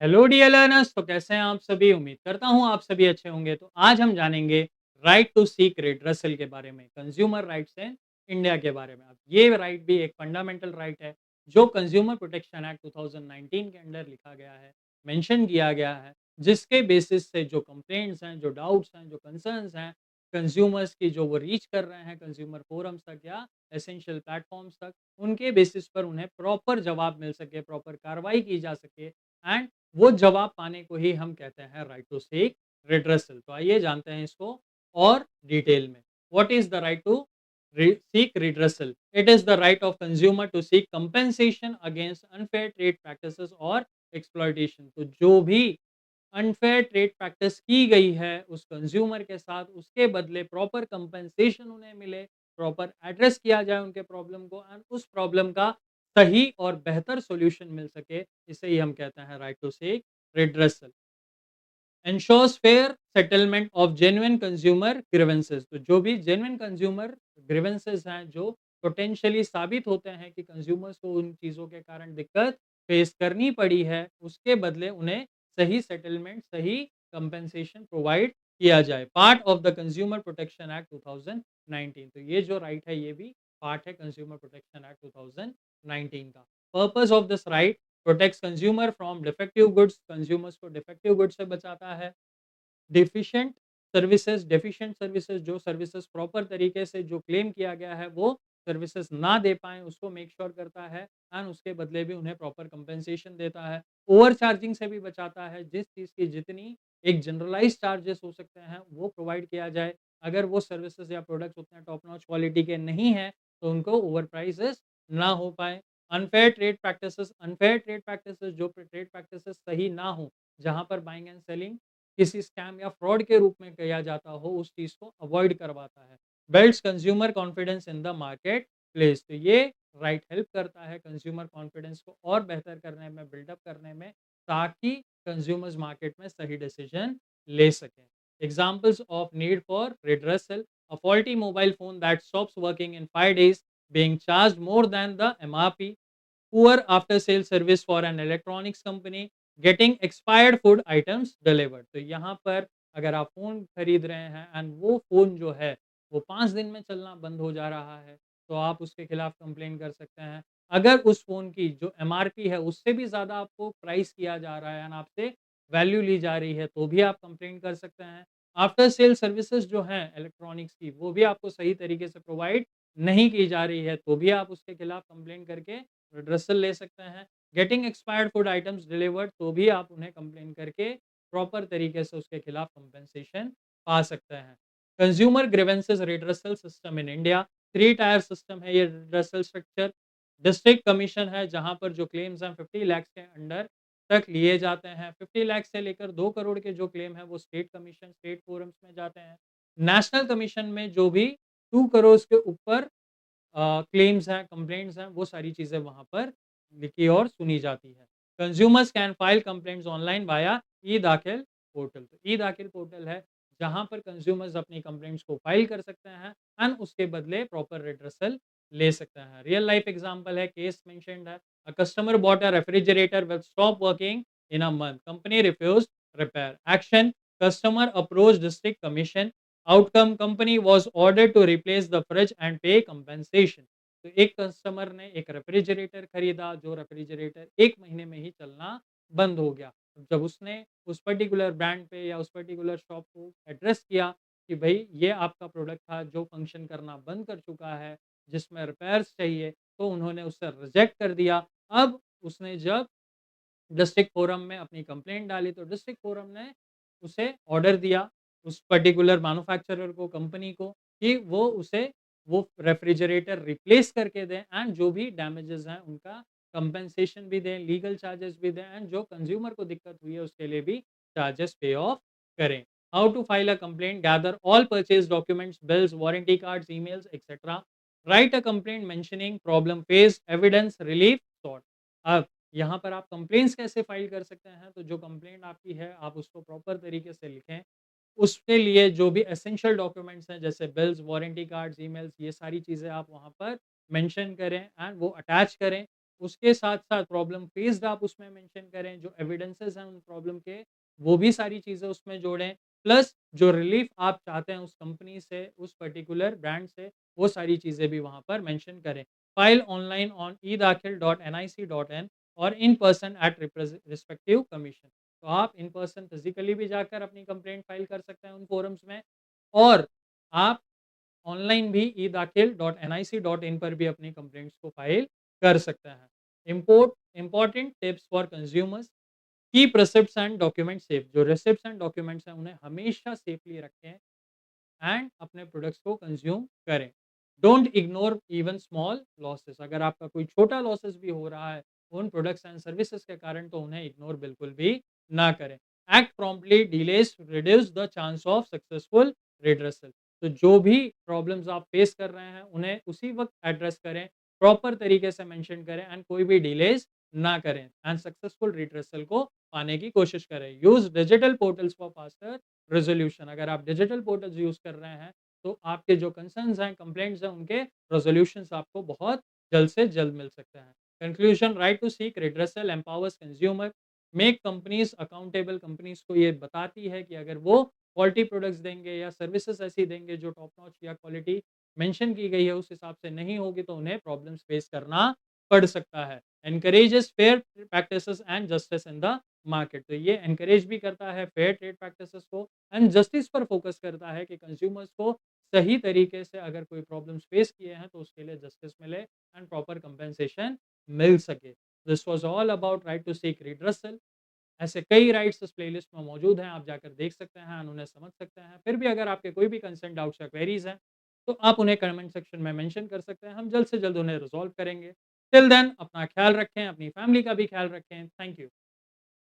Hello dear learners, तो कैसे हैं आप सभी। उम्मीद करता हूं आप सभी अच्छे होंगे। तो आज हम जानेंगे राइट टू सीक रेडरेसल के बारे में, कंज्यूमर राइट्स इन इंडिया के बारे में। अब ये राइट भी एक फंडामेंटल राइट है जो कंज्यूमर प्रोटेक्शन एक्ट 2019 के अंडर लिखा गया है, मेंशन किया गया है, जिसके बेसिस से जो कंप्लेंट्स हैं, जो डाउट्स हैं, जो कंसर्न्स हैं कंज्यूमर्स की, जो वो रीच कर रहे हैं कंज्यूमर फोरम्स तक या एसेंशियल प्लेटफॉर्म्स तक, उनके बेसिस पर उन्हें प्रॉपर जवाब मिल सके, प्रॉपर कार्रवाई की जा सके। एंड वो जवाब पाने को ही हम कहते हैं राइट टू सीक रिड्रेसल। तो आइए जानते हैं इसको और डिटेल में। What is the right to seek redressal? It is the right of consumer to seek compensation against unfair trade practices और एक्सप्लॉयटेशन। तो जो भी अनफेयर ट्रेड प्रैक्टिस की गई है उस कंज्यूमर के साथ, उसके बदले प्रॉपर कंपेंसेशन उन्हें मिले, प्रॉपर एड्रेस किया जाए उनके प्रॉब्लम को, एंड उस प्रॉब्लम का सही और बेहतर सॉल्यूशन मिल सके। इसे ही हम कहते हैं right to seek redressal. Ensures fair settlement of genuine consumer grievances. तो जो भी जेन्युइन कंज्यूमर ग्रीवेंसेस हैं, जो पोटेंशियली साबित होते हैं कि कंज्यूमर्स को उन चीज़ों के कारण दिक्कत फेस करनी पड़ी है, उसके बदले उन्हें सही सेटलमेंट, सही कंपेंसेशन प्रोवाइड किया जाए। Part of the consumer protection act 2019। तो ये जो राइट है ये भी पार्ट है कंज्यूमर प्रोटेक्शन एक्ट 2019 का। Purpose of this right: protects consumer from defective goods. Consumers को डिफेक्टिव गुड्स से बचाता है। डेफिशिएंट सर्विसेज, जो सर्विसेज प्रॉपर तरीके से जो क्लेम किया गया है वो सर्विसेज ना दे पाएँ, उसको मेक श्योर करता है, एंड उसके बदले भी उन्हें प्रॉपर कंपेंसेशन देता है। ओवर चार्जिंग से भी बचाता है, जिस चीज़ की जितनी एक जनरलाइज़ चार्जेस हो सकते हैं वो प्रोवाइड किया जाए। अगर वो सर्विसेज या प्रोडक्ट्स उतने टॉप नॉच क्वालिटी के नहीं हैं, तो उनको ओवर प्राइसेस ना हो पाएँ। अनफेयर ट्रेड प्रैक्टिसेस, जो ट्रेड प्रैक्टिसेस सही ना हो, जहाँ पर बाइंग एंड सेलिंग किसी स्कैम या फ्रॉड के रूप में किया जाता हो, उस चीज़ को अवॉइड करवाता है। Builds consumer confidence in the market place. तो ये राइट हेल्प करता है कंज्यूमर कॉन्फिडेंस को और बेहतर करने में, बिल्डअप करने में, ताकि कंज्यूमर्स मार्केट में सही डिसीजन ले सकें। Examples of need for redressal: a faulty mobile phone that stops working in 5 days, being charged more than the MRP, poor after sale service for an electronics company, getting expired food items delivered. तो यहाँ पर अगर आप phone खरीद रहे हैं and वो phone जो है वो 5 दिन में चलना बंद हो जा रहा है, तो आप उसके खिलाफ कंप्लेन कर सकते हैं। अगर उस फ़ोन की जो एमआरपी है उससे भी ज़्यादा आपको प्राइस किया जा रहा है एंड आपसे वैल्यू ली जा रही है, तो भी आप कंप्लेन कर सकते हैं। आफ्टर सेल सर्विसेज जो हैं इलेक्ट्रॉनिक्स की, वो भी आपको सही तरीके से प्रोवाइड नहीं की जा रही है, तो भी आप उसके खिलाफ कंप्लेन करके रिड्रेसल ले सकते हैं। Getting expired food items delivered, तो भी आप उन्हें कंप्लेन करके प्रॉपर तरीके से उसके खिलाफ कंपेंसेशन पा सकते हैं। Consumer grievances redressal system in India: 3 tier system है ये रिड्रेसल स्ट्रक्चर। डिस्ट्रिक्ट कमीशन है, जहां पर जो क्लेम्स हैं 50 लाख के अंडर तक लिए जाते हैं। 50 लाख से लेकर 2 करोड़ के जो क्लेम है वो स्टेट कमीशन, स्टेट फोरम्स में जाते हैं। नेशनल कमीशन में जो भी 2 करोड़ के ऊपर क्लेम्स हैं, कंप्लेंट्स हैं, वो सारी चीज़ें वहाँ पर लिखी और सुनी जाती है। Consumers can file complaints online via eDaakhil portal. तो ई-दाखिल पोर्टल है, जहाँ पर कंज्यूमर्स अपनी कंप्लेंट्स को फाइल कर सकते हैं एंड उसके बदले प्रॉपर रिड्रेसल ले सकते हैं। रियल लाइफ एग्जांपल है, केस मेंशन्ड है। A customer bought a refrigerator will stop working in a month, company refused repair. Action: customer approach district commission. Outcome: company was ordered to replace the fridge and pay compensation. तो एक customer ने एक refrigerator खरीदा, जो refrigerator 1 महीने में ही चलना बंद हो गया। जब उसने उस पर्टिकुलर ब्रांड पे या उस पर्टिकुलर शॉप को एड्रेस किया कि भाई ये आपका प्रोडक्ट था जो फंक्शन करना बंद कर चुका है, जिसमें रिपेयर्स चाहिए, तो उन्होंने उससे रिजेक्ट कर दिया। अब उसने जब डिस्ट्रिक्ट फोरम में अपनी कंप्लेंट डाली, तो डिस्ट्रिक्ट फोरम ने उसे ऑर्डर दिया, उस पर्टिकुलर मैन्युफैक्चरर को, कंपनी को, कि वो उसे वो रेफ्रिजरेटर रिप्लेस करके दें एंड जो भी डैमेजेस हैं उनका कंपेंसेशन भी दें, लीगल चार्जेस भी दें, एंड जो कंज्यूमर को दिक्कत हुई है उसके लिए भी चार्जेस पे ऑफ करें। How to file a complaint: gather all purchase documents, bills, warranty cards, emails etcetera. Write a complaint mentioning problem face, evidence, relief sought. अब यहाँ पर आप कंप्लेंट्स कैसे फाइल कर सकते हैं? तो जो कंप्लेंट आपकी है आप उसको प्रॉपर तरीके से लिखें। उसके लिए जो भी एसेंशियल डॉक्यूमेंट्स हैं, जैसे बिल्स, वारंटी कार्ड्स, ईमेल्स, ये सारी चीज़ें आप वहाँ पर मेंशन करें एंड वो अटैच करें। उसके साथ-साथ प्रॉब्लम फेस्ड आप उसमें मेंशन करें, जो एविडेंसेस हैं उन प्रॉब्लम के, वो भी सारी चीज़ें उसमें जोड़ें। प्लस जो रिलीफ आप चाहते हैं उस कंपनी से, उस पर्टिकुलर ब्रांड से, वो सारी चीज़ें भी वहाँ पर मेंशन करें। फाइल ऑनलाइन ऑन edakhil.nic.in और in person at respective commission. तो आप इन पर्सन फिज़िकली भी जाकर अपनी कंप्लेंट फाइल कर सकते हैं उन फोरम्स में और आप ऑनलाइन भी edakhil.nic.in पर भी अपनी कंप्लेंट्स को फाइल कर सकते हैं। Important tips for consumers, keep receipts and document safe. जो रिसिप्ट्स एंड डॉक्यूमेंट्स हैं उन्हें हमेशा सेफली रखें एंड अपने प्रोडक्ट्स को कंज्यूम करें। Don't ignore even small losses. अगर आपका कोई छोटा लॉसेस भी हो रहा है उन प्रोडक्ट्स एंड सर्विसेज के कारण, तो उन्हें इग्नोर बिल्कुल भी ना करें। Act promptly, delays reduce the chance of successful redressal. तो जो भी प्रॉब्लम्स आप फेस कर रहे हैं उन्हें उसी वक्त एड्रेस करें, प्रॉपर तरीके से मेंशन करें एंड कोई भी डिलेज ना करें एंड सक्सेसफुल रिड्रेसल को पाने की कोशिश करें। Use digital portals for faster resolution. अगर आप डिजिटल पोर्टल्स यूज़ कर रहे हैं, तो आपके जो कंसर्न्स हैं, कंप्लेंट्स हैं, उनके रेज़ोल्यूशंस आपको बहुत जल्द से जल्द मिल सकते हैं। Conclusion, right to seek redressal empowers consumer, make companies accountable. Companies को ये बताती है कि अगर वो क्वालिटी प्रोडक्ट्स देंगे या सर्विसेज़ ऐसी देंगे जो टॉप नॉच या क्वालिटी मेंशन की गई है उस हिसाब से नहीं होगी, तो उन्हें प्रॉब्लम्स फेस करना पड़ सकता है। Encourages fair practices and justice in the market. तो ये एनकरेज भी करता है फेयर ट्रेड प्रैक्टिसेस को एंड जस्टिस पर फोकस करता है कि कंज्यूमर्स को सही तरीके से अगर कोई प्रॉब्लम्स फेस किए हैं तो उसके लिए जस्टिस मिले एंड प्रॉपर कंपेंसेशन मिल सके। This was all about right to seek redressal. ऐसे कई राइट्स इस प्लेलिस्ट में मौजूद हैं, आप जाकर देख सकते हैं और उन्हें समझ सकते हैं। फिर भी अगर आपके कोई भी कंसर्न, डाउट्स या क्वेरीज हैं तो आप उन्हें कमेंट सेक्शन में मेंशन कर सकते हैं, हम जल्द से जल्द उन्हें रिजॉल्व करेंगे। टिल देन अपना ख्याल रखें, अपनी फैमिली का भी ख्याल रखें। Thank you.